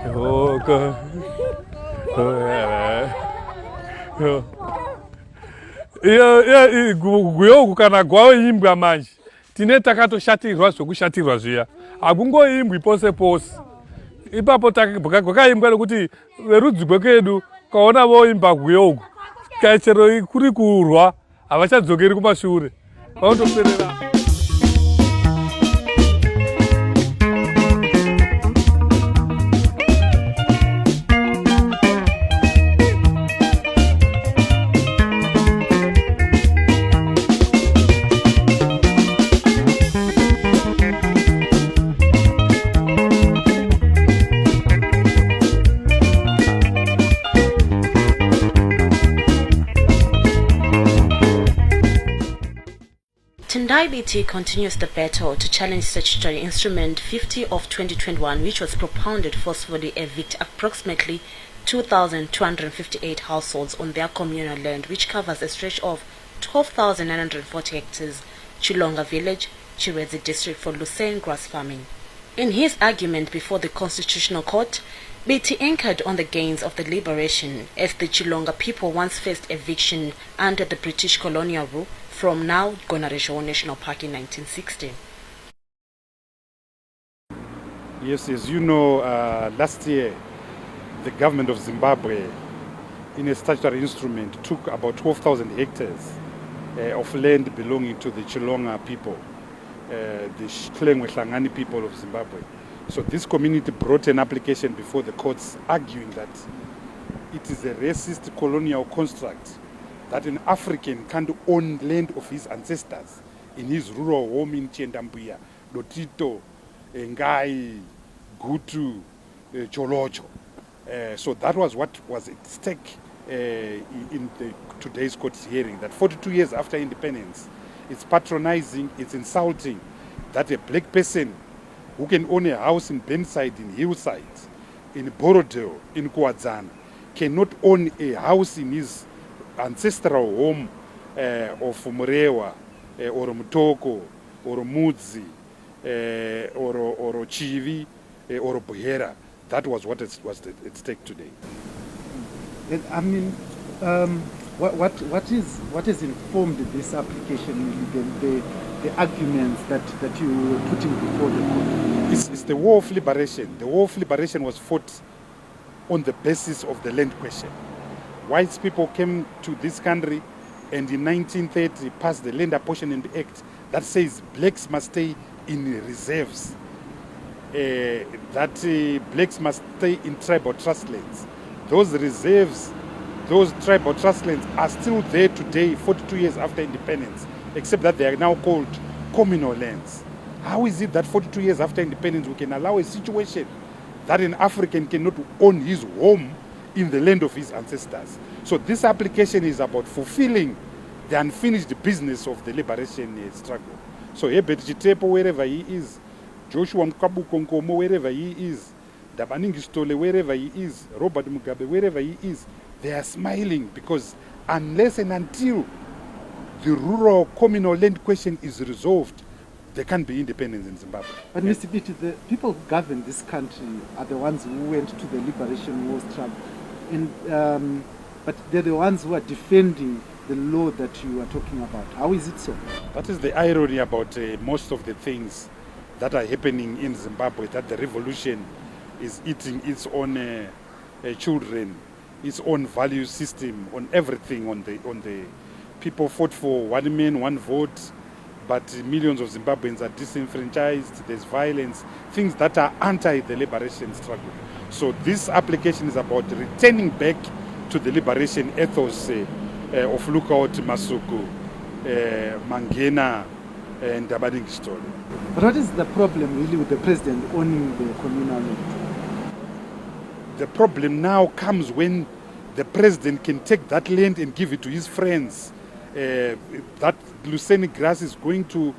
Oh, God. Oh, yeah. Guyoku kana gwaoimbwa manje tine takatoshatirwa zvokushatirwa zviya hakungoimbwi pose pose ipapo gwakaimbwa nekuti verudzi gwekedu kaona voimba guyoku chero kuri kurwa havachadzokeri kumashure vanotoperera. Biti continues the battle to challenge statutory instrument 50 of 2021, which was propounded forcefully evict approximately 2,258 households on their communal land, which covers a stretch of 12,940 hectares, Chilonga village, Chirezi district for lucerne grass farming. In his argument before the Constitutional Court, Biti anchored on the gains of the liberation as the Chilonga people once faced eviction under the British colonial rule from now Gonaresho National Park in 1960. Yes, as you know, last year the government of Zimbabwe, in a statutory instrument, took about 12,000 hectares of land belonging to the Chilonga people, the Chilonga people of Zimbabwe. So this community brought an application before the courts arguing that it is a racist colonial construct that an African can't own land of his ancestors in his rural home in Chendambuya, Lotito, Ngai, Gutu, Cholocho. So that was what was at stake in today's court hearing, that 42 years after independence, it's patronizing, it's insulting that a black person who can own a house in Benside, in Hillside, in Borodale, in Kwadzana, cannot own a house in his ancestral home of Murewa, or Mutoko, or Mudzi, or Chivi, or Buhera. That was what was at stake today. I mean, what has informed this application, the arguments that you were putting before the court? It's the war of liberation. The war of liberation was fought on the basis of the land question. White people came to this country and in 1930 passed the Land Apportionment Act that says blacks must stay in reserves, that blacks must stay in tribal trust lands. Those reserves, those tribal trust lands are still there today, 42 years after independence, except that they are now called communal lands. How is it that 42 years after independence we can allow a situation that an African cannot own his home in the land of his ancestors? So this application is about fulfilling the unfinished business of the liberation struggle. So Herbert Chitepo, wherever he is, Joshua Mkabuko Nkomo, wherever he is, Dabaningi Stole, wherever he is, Robert Mugabe, wherever he is, they are smiling because unless and until the rural communal land question is resolved, there can't be independence in Zimbabwe. But Mr. Biti, the people who govern this country are the ones who went to the liberation war struggle. And, but they're the ones who are defending the law that you are talking about. How is it so? That is the irony about most of the things that are happening in Zimbabwe, that the revolution is eating its own children, its own value system, on everything. On the people fought for one man, one vote, but millions of Zimbabweans are disenfranchised. There's violence, things that are anti the liberation struggle. So this application is about returning back to the liberation ethos of Lookout, Masuku, Mangena, and Dabaning Story. But what is the problem really with the president owning the communal land? The problem now comes when the president can take that land and give it to his friends. That lucerne grass is going to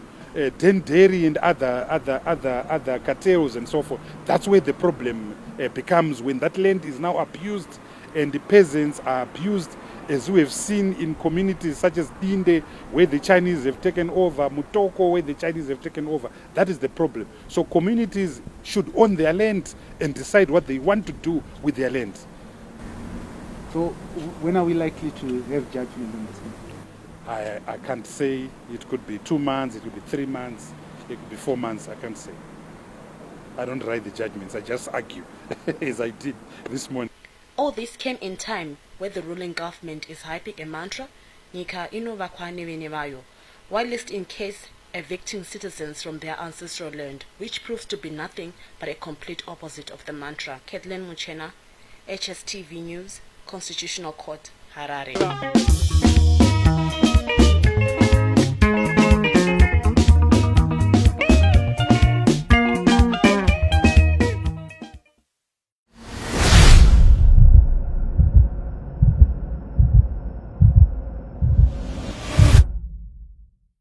Den Dairy and other cartels and so forth. That's where the problem becomes, when that land is now abused and the peasants are abused as we have seen in communities such as Dinde, where the Chinese have taken over, Mutoko, where the Chinese have taken over. That is the problem. So communities should own their land and decide what they want to do with their land. So when are we likely to have judgment on this matter? I can't say. It could be 2 months, it could be 3 months, it could be 4 months. I can't say. I don't write the judgments. I just argue, as I did this morning. All this came in time where the ruling government is hyping a mantra, Nika inovakwane venevayo, while in case evicting citizens from their ancestral land, which proves to be nothing but a complete opposite of the mantra. Kathleen Muchena, HSTV News, Constitutional Court, Harare.